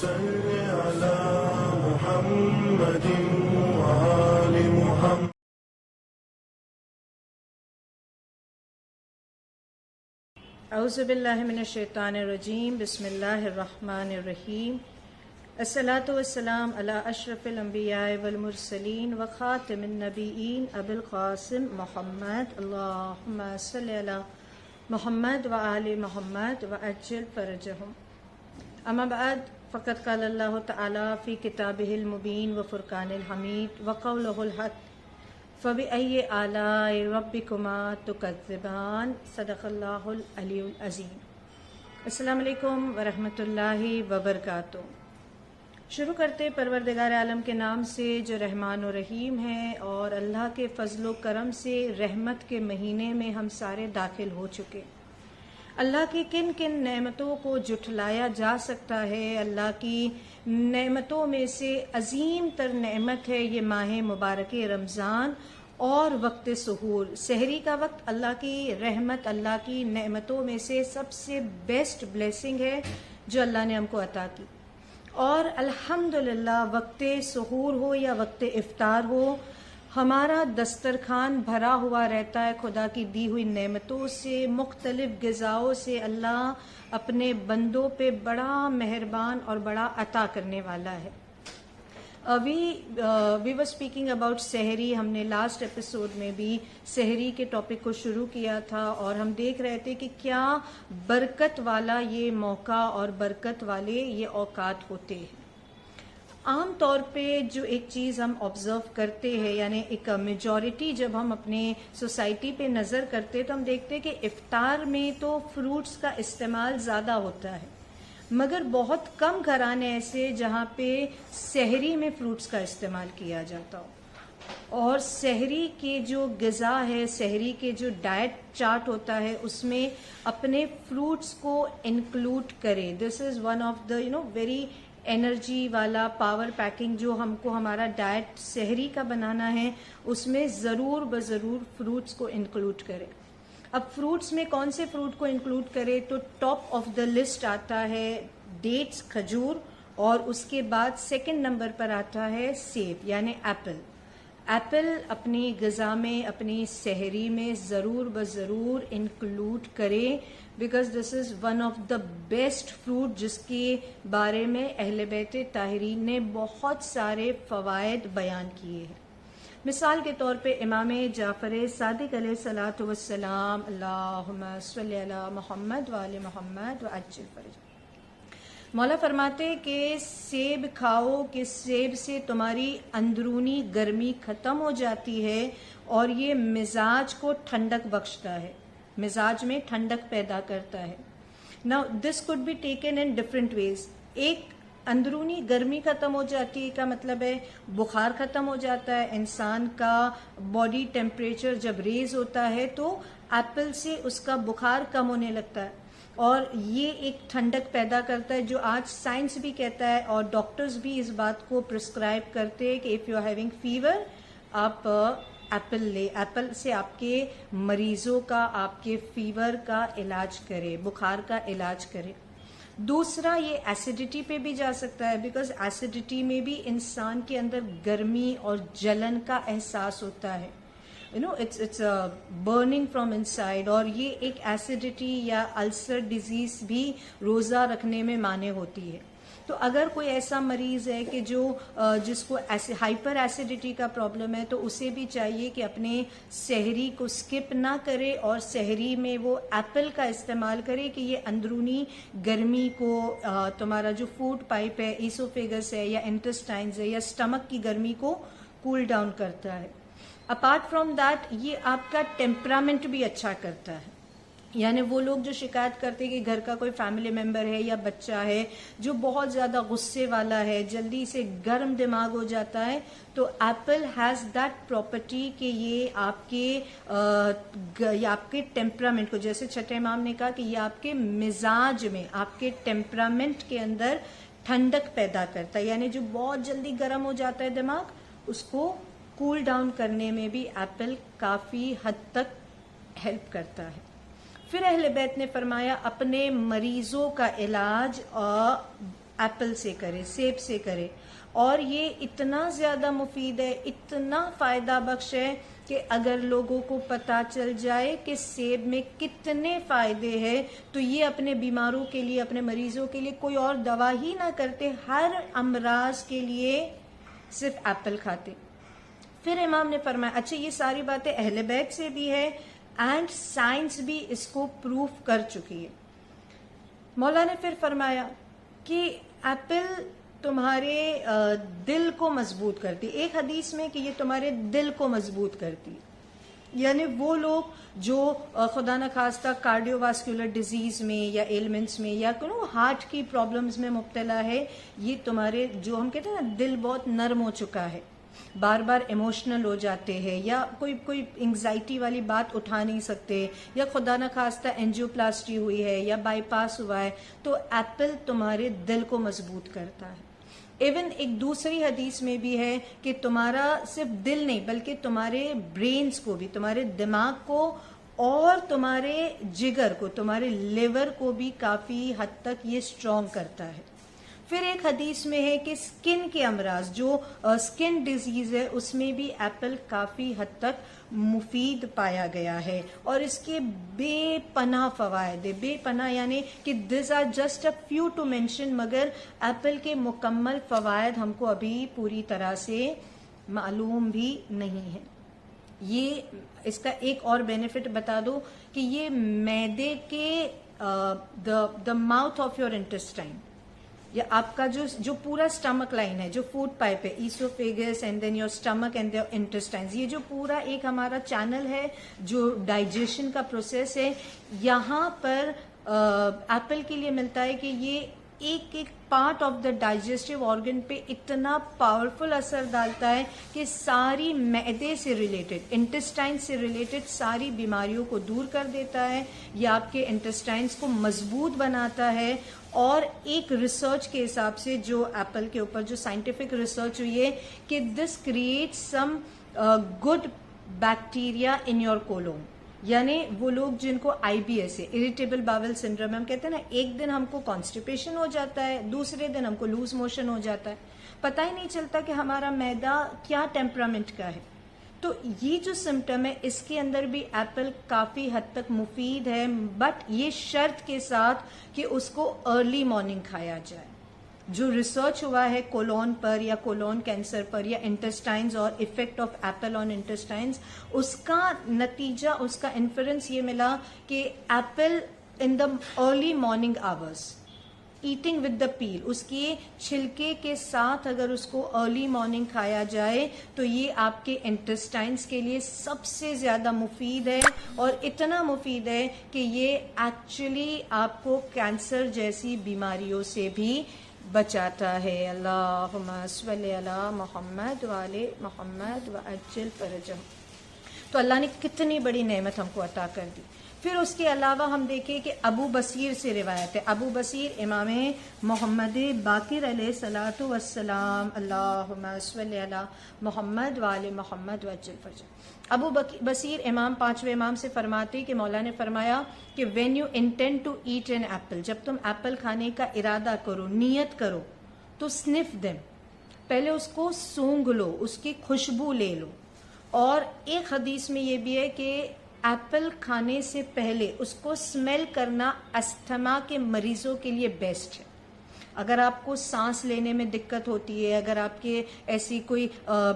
صل على محمد وآل محمد. اعوذ باللہ من الشیطان الرجیم. بسم اللہ الرحمن الرحیم. الصلاۃ والسلام علی اشرف الانبیاء والمرسلین وخاتم النبیین ابی القاسم محمد. اللہم صلی علی محمد وآل محمد وعجل فرجہم. اما بعد فقد قال اللہ تعالی فی کتابہ المبین وفرقان الحمید وقولہ الحق فبأي آلاء ربكما تكذبان. صدق اللہ العلی العظیم. السلام علیکم ورحمۃ اللہ وبرکاتہ. شروع کرتے پروردگار عالم کے نام سے جو رحمان و رحیم ہے، اور اللہ کے فضل و کرم سے رحمت کے مہینے میں ہم سارے داخل ہو چکے. اللہ کی کن کن نعمتوں کو جھٹلایا جا سکتا ہے؟ اللہ کی نعمتوں میں سے عظیم تر نعمت ہے یہ ماہ مبارک رمضان اور وقت سحور. سحری کا وقت اللہ کی رحمت، اللہ کی نعمتوں میں سے سب سے بیسٹ بلیسنگ ہے جو اللہ نے ہم کو عطا کی. اور الحمدللہ وقت سحور ہو یا وقت افطار ہو، ہمارا دسترخوان بھرا ہوا رہتا ہے خدا کی دی ہوئی نعمتوں سے، مختلف غذاؤں سے. اللہ اپنے بندوں پہ بڑا مہربان اور بڑا عطا کرنے والا ہے. وی ور اسپیکنگ اباؤٹ سحری. ہم نے لاسٹ ایپیسوڈ میں بھی سحری کے ٹاپک کو شروع کیا تھا، اور ہم دیکھ رہے تھے کہ کیا برکت والا یہ موقع اور برکت والے یہ اوقات ہوتے ہیں. عام طور پہ جو ایک چیز ہم آبزرو کرتے ہیں، یعنی ایک میجورٹی جب ہم اپنے سوسائٹی پہ نظر کرتے تو ہم دیکھتے کہ افطار میں تو فروٹس کا استعمال زیادہ ہوتا ہے، مگر بہت کم گھرانے ایسے جہاں پہ سحری میں فروٹس کا استعمال کیا جاتا ہو. اور سحری کے جو غذا ہے، سحری کے جو ڈائٹ چارٹ ہوتا ہے، اس میں اپنے فروٹس کو انکلوڈ کرے. This is one of the very energy والا پاور پیکنگ جو ہم کو ہمارا ڈائٹ سحری کا بنانا ہے، اس میں ضرور بضرور فروٹس کو انکلوڈ کرے. اب فروٹس میں کون سے فروٹ کو انکلوڈ کرے تو ٹاپ آف دا لسٹ آتا ہے ڈیٹس، کھجور، اور اس کے بعد سیکنڈ نمبر پر آتا ہے سیب یعنی ایپل. ایپل اپنی غذا میں، اپنی سحری میں ضرور بضرور انکلوڈ کرے، because this is one of the best fruit جس کے بارے میں اہل بیت طاہرین نے بہت سارے فوائد بیان کیے ہیں. مثال کے طور پہ امام جعفر صادق علیہ الصلاۃ والسلام، اللہم صلی علی محمد وآل محمد وعجل فرجہ، مولا فرماتے کہ سیب کھاؤ کہ سیب سے تمہاری اندرونی گرمی ختم ہو جاتی ہے اور یہ مزاج کو ٹھنڈک بخشتا ہے، مزاج میں ٹھنڈک پیدا کرتا ہے. Now this could be taken in different ways. ایک اندرونی گرمی ختم ہو جاتی ہے کا مطلب ہے بخار ختم ہو جاتا ہے. انسان کا باڈی ٹیمپریچر جب ریز ہوتا ہے تو ایپل سے اس کا بخار کم ہونے لگتا ہے، اور یہ ایک ٹھنڈک پیدا کرتا ہے جو آج سائنس بھی کہتا ہے اور ڈاکٹرز بھی اس بات کو پرسکرائب کرتے ہیں کہ if you are having fever آپ ایپل لے. ایپل سے آپ کے مریضوں کا، آپ کے فیور کا علاج کرے، بخار کا علاج کرے. دوسرا یہ ایسیڈیٹی پہ بھی جا سکتا ہے، بیکاز ایسیڈیٹی میں بھی انسان کے اندر گرمی اور جلن کا احساس ہوتا ہے. اٹس برننگ فرام انسائڈ، اور یہ ایک ایسیڈیٹی یا السر ڈیزیز بھی روزہ رکھنے میں مانع ہوتی ہے. تو اگر کوئی ایسا مریض ہے کہ جس کو ہائپر ایسیڈیٹی کا پرابلم ہے، تو اسے بھی چاہیے کہ اپنے سحری کو سکپ نہ کرے اور سحری میں وہ ایپل کا استعمال کرے کہ یہ اندرونی گرمی کو، تمہارا جو فوڈ پائپ ہے، ایسوفیگس ہے یا انٹسٹائنز ہے یا اسٹمک کی گرمی کو کول ڈاؤن کرتا ہے. اپارٹ فرام دیٹ یہ آپ کا ٹیمپرامنٹ بھی اچھا کرتا ہے. یعنی وہ لوگ جو شکایت کرتے کہ گھر کا کوئی فیملی ممبر ہے یا بچہ ہے جو بہت زیادہ غصے والا ہے، جلدی سے گرم دماغ ہو جاتا ہے، تو ایپل ہیز دیٹ پراپرٹی کہ یہ آپ کے ٹیمپرامنٹ کو، جیسے چھٹے امام نے کہا کہ یہ آپ کے مزاج میں، آپ کے ٹیمپرامنٹ کے اندر ٹھنڈک پیدا کرتا ہے. یعنی جو بہت جلدی گرم ہو جاتا ہے دماغ، اس کو کول ڈاؤن کرنے میں بھی ایپل کافی حد تک ہیلپ کرتا ہے. پھر اہل بیت نے فرمایا اپنے مریضوں کا علاج ایپل سے کرے, سیب سے کرے. اور یہ اتنا زیادہ مفید ہے, اتنا فائدہ بخش ہے کہ اگر لوگوں کو پتا چل جائے کہ سیب میں کتنے فائدے ہیں تو یہ اپنے بیماروں کے لیے, اپنے مریضوں کے لیے کوئی اور دوا ہی نہ کرتے, ہر امراض کے لیے صرف ایپل کھاتے. پھر امام نے فرمایا اچھا یہ ساری باتیں اہل بیت سے بھی ہے اینڈ سائنس بھی اس کو پروف کر چکی ہے. مولا نے پھر فرمایا کہ ایپل تمہارے دل کو مضبوط کرتی. ایک حدیث میں کہ یہ تمہارے دل کو مضبوط کرتی, یعنی وہ لوگ جو خدا نخواستہ کارڈیو واسکولر ڈیزیز میں یا ایلمنٹس میں یا ہارٹ کی پرابلمز میں مبتلا ہے, یہ تمہارے جو ہم کہتے ہیں نا دل بہت نرم ہو چکا ہے, بار بار ایموشنل ہو جاتے ہیں یا کوئی انگزائٹی والی بات اٹھا نہیں سکتے یا خدا نخواستہ اینجیوپلاسٹی ہوئی ہے یا بائی پاس ہوا ہے, تو ایپل تمہارے دل کو مضبوط کرتا ہے. ایون ایک دوسری حدیث میں بھی ہے کہ تمہارا صرف دل نہیں بلکہ تمہارے برینز کو بھی, تمہارے دماغ کو اور تمہارے جگر کو, تمہارے لیور کو بھی کافی حد تک یہ اسٹرانگ کرتا ہے. پھر ایک حدیث میں ہے کہ سکن کے امراض, جو سکن ڈیزیز ہے, اس میں بھی ایپل کافی حد تک مفید پایا گیا ہے اور اس کے بے پناہ فوائد ہے. بے پناہ یعنی کہ these are just a few to mention, مگر ایپل کے مکمل فوائد ہم کو ابھی پوری طرح سے معلوم بھی نہیں ہے. یہ اس کا ایک اور بینیفٹ بتا دو کہ یہ معدے کے the mouth of your intestine, یا آپ کا جو پورا اسٹمک لائن ہے, جو فوڈ پائپ ہے, oesophagus and then your stomach and their intestines, یہ جو پورا ایک ہمارا چینل ہے جو ڈائجیشن کا پروسیس ہے, یہاں پر ایپل کے لیے ملتا ہے کہ یہ ایک ایک part of the digestive organ پہ اتنا پاورفل اثر ڈالتا ہے کہ ساری معدے سے ریلیٹڈ, انٹسٹائن سے ریلیٹڈ ساری بیماریوں کو دور کر دیتا ہے. یہ آپ کے انٹسٹائنس کو مضبوط بناتا ہے. اور ایک ریسرچ کے حساب سے جو ایپل کے اوپر جو سائنٹیفک ریسرچ ہوئی ہے کہ this create some good bacteria in your colon, یعنی وہ لوگ جن کو آئی بی ایس ہے, اریٹیبل باول سنڈروم, ہم کہتے ہیں نا ایک دن ہم کو کانسٹیپیشن ہو جاتا ہے, دوسرے دن ہم کو لوز موشن ہو جاتا ہے, پتہ ہی نہیں چلتا کہ ہمارا معدہ کیا ٹیمپرامنٹ کا ہے. تو یہ جو سمٹم ہے اس کے اندر بھی ایپل کافی حد تک مفید ہے, بٹ یہ شرط کے ساتھ کہ اس کو ارلی مارننگ کھایا جائے. جو ریسرچ ہوا ہے کولون پر یا کولون کینسر پر یا انٹسٹائنز اور effect of apple on intestines, اس کا نتیجہ, اس کا انفرنس یہ ملا کہ apple in the early morning hours, eating with the peel, اس کے چھلکے کے ساتھ اگر اس کو ارلی مارننگ کھایا جائے تو یہ آپ کے انٹسٹائنس کے لیے سب سے زیادہ مفید ہے, اور اتنا مفید ہے کہ یہ ایکچولی آپ کو کینسر جیسی بیماریوں سے بھی بچاتا ہے. اللہم صلی علی محمد وعلی محمد وعجل فرجہ. تو اللہ نے کتنی بڑی نعمت ہم کو عطا کر دی. پھر اس کے علاوہ ہم دیکھیں کہ ابو بصیر سے روایت ہے. ابو بصیر امام محمد باقر علیہ الصلوۃ والسلام, اللہم صلی علی محمد وعلی محمد وعجل فرجہ. ابو بصیر امام, پانچویں امام سے فرماتے کہ مولا نے فرمایا کہ when you intend to eat an apple, جب تم ایپل کھانے کا ارادہ کرو, نیت کرو, تو سنف دم, پہلے اس کو سونگھ لو, اس کی خوشبو لے لو. اور ایک حدیث میں یہ بھی ہے کہ ایپل کھانے سے پہلے اس کو اسمیل کرنا استھما کے مریضوں کے لیے بیسٹ ہے. اگر آپ کو سانس لینے میں دقت ہوتی ہے, اگر آپ کے ایسی کوئی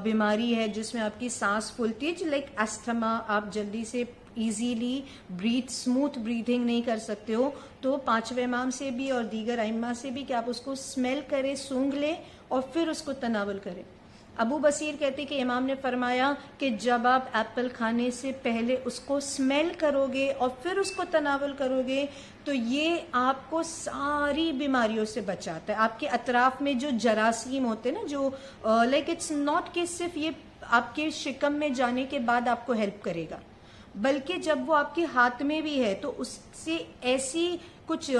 بیماری ہے جس میں آپ کی سانس پھولتی ہے, لائک استھما, آپ جلدی سے ایزیلی اسموتھ بریدنگ نہیں کر سکتے ہو, تو پانچویں امام سے بھی اور دیگر ائمہ سے بھی کہ آپ اس کو اسمیل کریں, سونگھ لیں اور پھر اس کو تناول کریں. ابو بصیر کہتے کہ امام نے فرمایا کہ جب آپ ایپل کھانے سے پہلے اس کو اسمیل کرو گے اور پھر اس کو تناول کرو گے تو یہ آپ کو ساری بیماریوں سے بچاتا ہے. آپ کے اطراف میں جو جراثیم ہوتے ہیں نا, جو لائک اٹس ناٹ کہ صرف یہ آپ کے شکم میں جانے کے بعد آپ کو ہیلپ کرے گا, بلکہ جب وہ آپ کے ہاتھ میں بھی ہے تو اس سے ایسی کچھ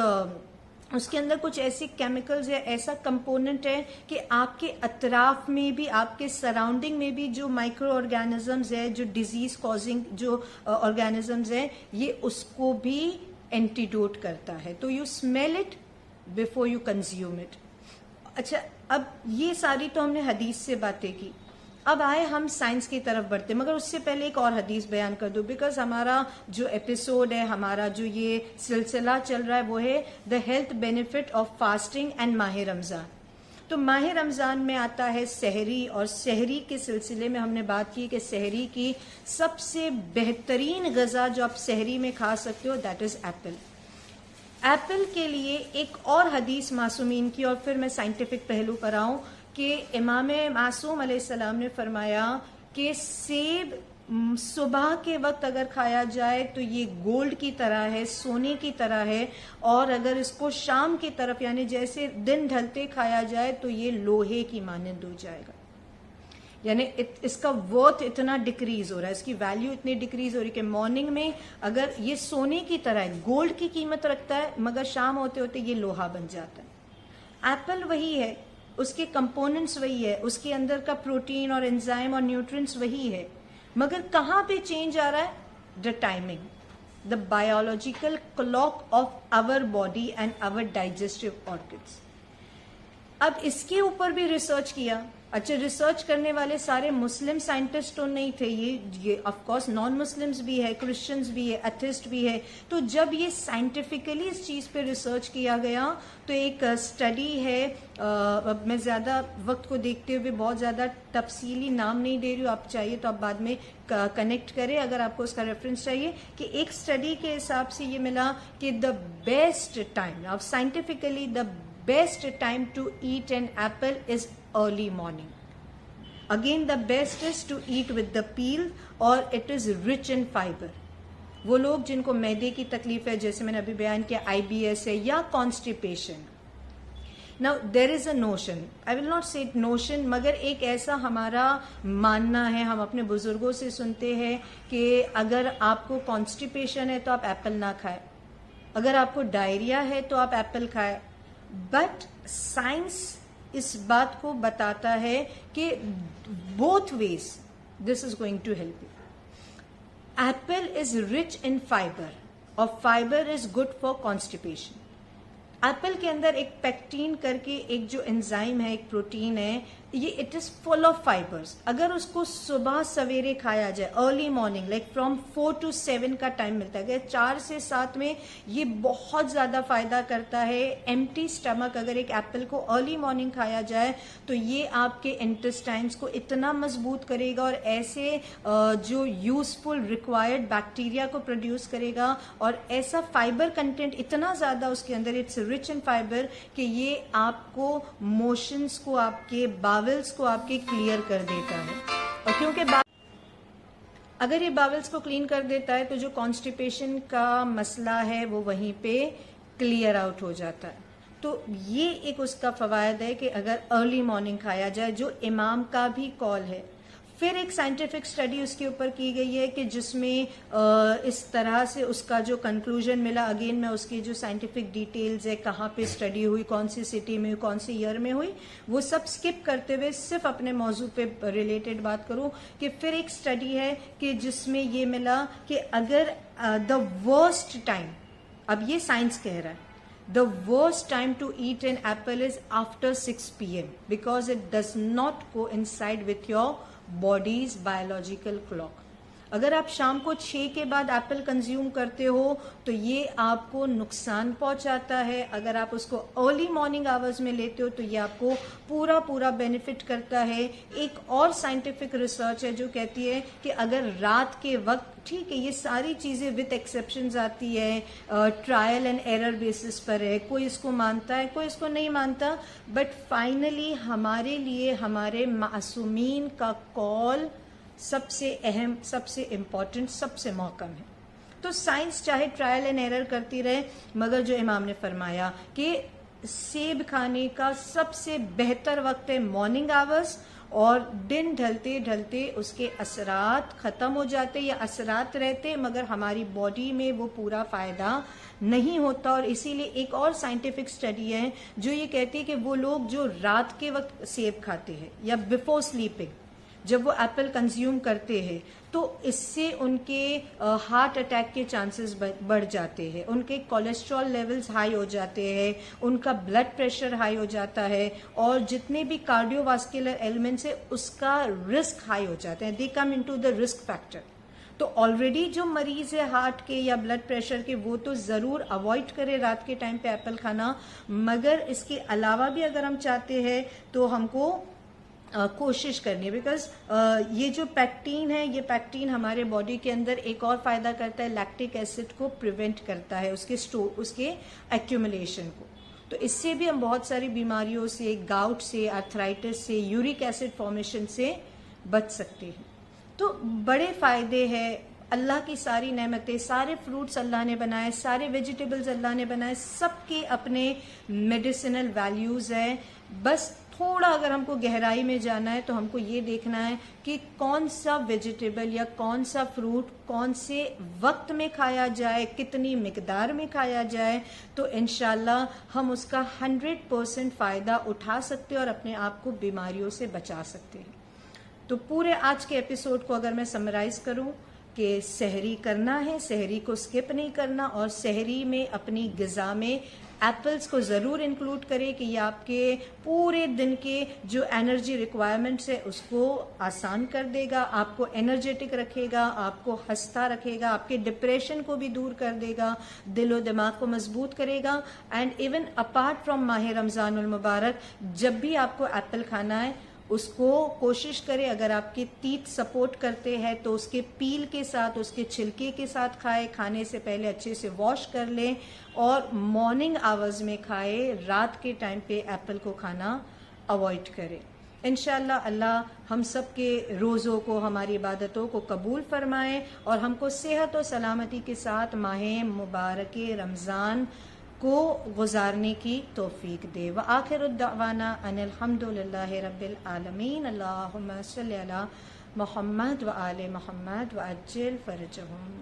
اس کے اندر کچھ ایسی کیمیکلز یا ایسا کمپوننٹ ہے کہ آپ کے اطراف میں بھی, آپ کے سراؤنڈنگ میں بھی جو مائکرو آرگینزمز ہے, جو ڈیزیز کازنگ جو آرگینزمز ہیں, یہ اس کو بھی اینٹیڈوٹ کرتا ہے. تو you smell it before you consume it. اچھا اب یہ ساری تو ہم نے حدیث سے باتیں کی، اب آئے ہم سائنس کی طرف بڑھتے، مگر اس سے پہلے ایک اور حدیث بیان کر دوں، بیکاز ہمارا جو ایپیسوڈ ہے، ہمارا جو یہ سلسلہ چل رہا ہے وہ ہے the health benefit of fasting and ماہ رمضان. تو ماہ رمضان میں آتا ہے سحری، اور سحری کے سلسلے میں ہم نے بات کی کہ سحری کی سب سے بہترین غذا جو آپ سحری میں کھا سکتے ہو دیٹ از ایپل. ایپل کے لیے ایک اور حدیث معصومین کی، اور پھر میں سائنٹیفک پہلو پر آؤں، کہ امام معصوم علیہ السلام نے فرمایا کہ سیب صبح کے وقت اگر کھایا جائے تو یہ گولڈ کی طرح ہے، سونے کی طرح ہے، اور اگر اس کو شام کی طرف یعنی جیسے دن ڈھلتے کھایا جائے تو یہ لوہے کی مانند ہو جائے گا. یعنی اس کا ورتھ اتنا ڈکریز ہو رہا ہے، اس کی ویلیو اتنی ڈکریز ہو رہی ہے کہ مارننگ میں اگر یہ سونے کی طرح ہے، گولڈ کی قیمت رکھتا ہے، مگر شام ہوتے ہوتے یہ لوہا بن جاتا ہے. ایپل وہی ہے، اس کے کمپوننٹس وہی ہے، اس کے اندر کا پروٹین اور انزائم اور نیوٹرینٹس وہی ہے، مگر کہاں پہ چینج آ رہا ہے؟ The timing, the biological clock of our body and our digestive organs. اب اس کے اوپر بھی ریسرچ کیا. اچھا ریسرچ کرنے والے سارے مسلم سائنٹسٹ تو نہیں تھے، یہ آف کورس نان مسلمز بھی ہے، کرسچنز بھی ہے، ایتھسٹ بھی ہے. تو جب یہ سائنٹیفکلی اس چیز پہ ریسرچ کیا گیا تو ایک اسٹڈی ہے، میں زیادہ وقت کو دیکھتے ہوئے بہت زیادہ تفصیلی نام نہیں دے رہی ہوں، آپ چاہیے تو آپ بعد میں کنیکٹ کریں اگر آپ کو اس کا ریفرنس چاہیے، کہ ایک اسٹڈی کے حساب سے یہ ملا کہ the best time of scientifically the best time to eat an apple is early morning. Again the best is to eat with the peel or it is rich in fiber. وہ لوگ جن کو معدے کی تکلیف ہے، جیسے میں نے ابھی بیان کیا IBS ہے یا constipation. Now there is a notion, I will not say notion، مگر ایک ایسا ہمارا ماننا ہے، ہم اپنے بزرگوں سے سنتے ہیں کہ اگر آپ کو constipation ہے تو آپ ایپل نہ کھائیں، اگر آپ کو ڈائریا ہے تو آپ ایپل کھائیں. بٹ سائنس اس بات کو بتاتا ہے کہ both ways this is going to help you. Apple is rich in fibre اور fibre is good for constipation. Apple کے اندر ایک پیکٹین کر کے ایک جو انزائم ہے، ایک پروٹین ہے، یہ it is full of fibres. اگر اس کو صبح سویرے کھایا جائے early morning, like from 4 to 7 کا ٹائم ملتا ہے، 4 سے 7 میں یہ بہت زیادہ فائدہ کرتا ہے. ایمٹی اسٹمک اگر ایک ایپل کو ارلی مارننگ کھایا جائے تو یہ آپ کے انٹسٹائنس کو اتنا مضبوط کرے گا اور ایسے جو یوزفل ریکوائرڈ بیکٹیریا کو پروڈیوس کرے گا، اور ایسا فائبر کنٹینٹ اتنا زیادہ اس کے اندر، اٹس رچ ان فائبر، کہ یہ آپ کو موشنز کو، آپ کے باولز کو آپ کے کلیئر کر دیتا ہے. اور کیونکہ اگر یہ باولز کو کلین کر دیتا ہے تو جو کانسٹیپیشن کا مسئلہ ہے وہ وہیں پہ کلیئر آؤٹ ہو جاتا ہے. تو یہ ایک اس کا فوائد ہے کہ اگر ارلی مارننگ کھایا جائے، جو امام کا بھی کال ہے. پھر ایک سائنٹیفک اسٹڈی اس کے اوپر کی گئی ہے کہ جس میں اس طرح سے اس کا جو کنکلوژن ملا، اگین میں اس کی جو سائنٹیفک ڈیٹیلز ہے، کہاں پہ اسٹڈی ہوئی، کون سی سٹی میں ہوئی، کون سی ایئر میں ہوئی، وہ سب سکپ کرتے ہوئے صرف اپنے موضوع پہ ریلیٹڈ بات کروں کہ پھر ایک اسٹڈی ہے کہ جس میں یہ ملا کہ اگر دا ورسٹ ٹائم، اب یہ سائنس کہہ رہا ہے، the worst time to eat an apple is after 6 p.m. because it does not coincide with your body's biological clock. اگر آپ شام کو 6 کے بعد ایپل کنزیوم کرتے ہو تو یہ آپ کو نقصان پہنچاتا ہے. اگر آپ اس کو ارلی مارننگ آورز میں لیتے ہو تو یہ آپ کو پورا بینیفٹ کرتا ہے. ایک اور سائنٹیفک ریسرچ ہے جو کہتی ہے کہ اگر رات کے وقت، ٹھیک ہے یہ ساری چیزیں وتھ ایکسیپشنز آتی ہے، ٹرائل اینڈ ایرر بیسس پر ہے، کوئی اس کو مانتا ہے کوئی اس کو نہیں مانتا، بٹ فائنلی ہمارے لیے ہمارے معصومین کا کال سب سے اہم، سب سے امپورٹنٹ، سب سے محکم ہے. تو سائنس چاہے ٹرائل اینڈ ایرر کرتی رہے، مگر جو امام نے فرمایا کہ سیب کھانے کا سب سے بہتر وقت ہے مارننگ آورز، اور دن ڈھلتے ڈھلتے اس کے اثرات ختم ہو جاتے یا اثرات رہتے مگر ہماری باڈی میں وہ پورا فائدہ نہیں ہوتا. اور اسی لیے ایک اور سائنٹیفک اسٹڈی ہے جو یہ کہتی ہے کہ وہ لوگ جو رات کے وقت سیب کھاتے ہیں یا بیفور سلیپنگ، جب وہ ایپل کنزیوم کرتے ہیں تو اس سے ان کے ہارٹ اٹیک کے چانسز بڑھ جاتے ہیں، ان کے کولیسٹرول لیولز ہائی ہو جاتے ہیں، ان کا بلڈ پریشر ہائی ہو جاتا ہے، اور جتنے بھی کارڈیو واسکولر ایلیمنٹس ہیں اس کا رسک ہائی ہو جاتا ہے، they come into the risk factor. تو آلریڈی جو مریض ہے ہارٹ کے یا بلڈ پریشر کے وہ تو ضرور اوائڈ کرے رات کے ٹائم پہ ایپل کھانا، مگر اس کے علاوہ بھی اگر ہم چاہتے ہیں تو ہم کو کوشش کرنی ہے، بیکاز یہ جو پیکٹین ہے، یہ پیکٹین ہمارے باڈی کے اندر ایک اور فائدہ کرتا ہے، لیکٹک ایسڈ کو پریونٹ کرتا ہے، اس کے ایکیومولیشن کو. تو اس سے بھی ہم بہت ساری بیماریوں سے، گاؤٹ سے، آرتھرائٹس سے، یورک ایسڈ فارمیشن سے بچ سکتے ہیں. تو بڑے فائدے ہیں. اللہ کی ساری نعمتیں، سارے فروٹس اللہ نے بنائے، سارے ویجیٹیبلز اللہ نے بنائے، سب کے اپنے میڈیسنل ویلیوز ہیں. بس تھوڑا اگر ہم کو گہرائی میں جانا ہے تو ہم کو یہ دیکھنا ہے کہ کون سا ویجیٹیبل یا کون سا فروٹ کون سے وقت میں کھایا جائے، کتنی مقدار میں کھایا جائے، تو انشاءاللہ ہم اس کا 100% فائدہ اٹھا سکتے اور اپنے آپ کو بیماریوں سے بچا سکتے ہیں. تو پورے آج کے ایپیسوڈ کو اگر میں سمرائز کروں کہ سحری کرنا ہے، سحری کو سکپ نہیں کرنا، اور سحری میں اپنی غذا میں ایپلز کو ضرور انکلوڈ کرے کہ یہ آپ کے پورے دن کے جو انرجی ریکوائرمنٹس ہے اس کو آسان کر دے گا، آپ کو انرجیٹک رکھے گا، آپ کو ہنستا رکھے گا، آپ کے ڈپریشن کو بھی دور کر دے گا، دل و دماغ کو مضبوط کرے گا. اینڈ ایون اپارٹ فرام ماہ رمضان المبارک جب بھی آپ کو ایپل کھانا ہے اس کو کوشش کرے، اگر آپ کے تیت سپورٹ کرتے ہیں تو اس کے پیل کے ساتھ، اس کے چھلکے کے ساتھ کھائے، کھانے سے پہلے اچھے سے واش کر لیں اور مارننگ آورز میں کھائے، رات کے ٹائم پہ ایپل کو کھانا اوائڈ کرے. انشاءاللہ اللہ ہم سب کے روزوں کو، ہماری عبادتوں کو قبول فرمائے اور ہم کو صحت و سلامتی کے ساتھ ماہ مبارک رمضان کو گزارنے کی توفیق دے. وآخر الدعوانا ان الحمدللہ رب العالمین. اللہم صلی علی محمد وآل محمد وعجل فرجہم.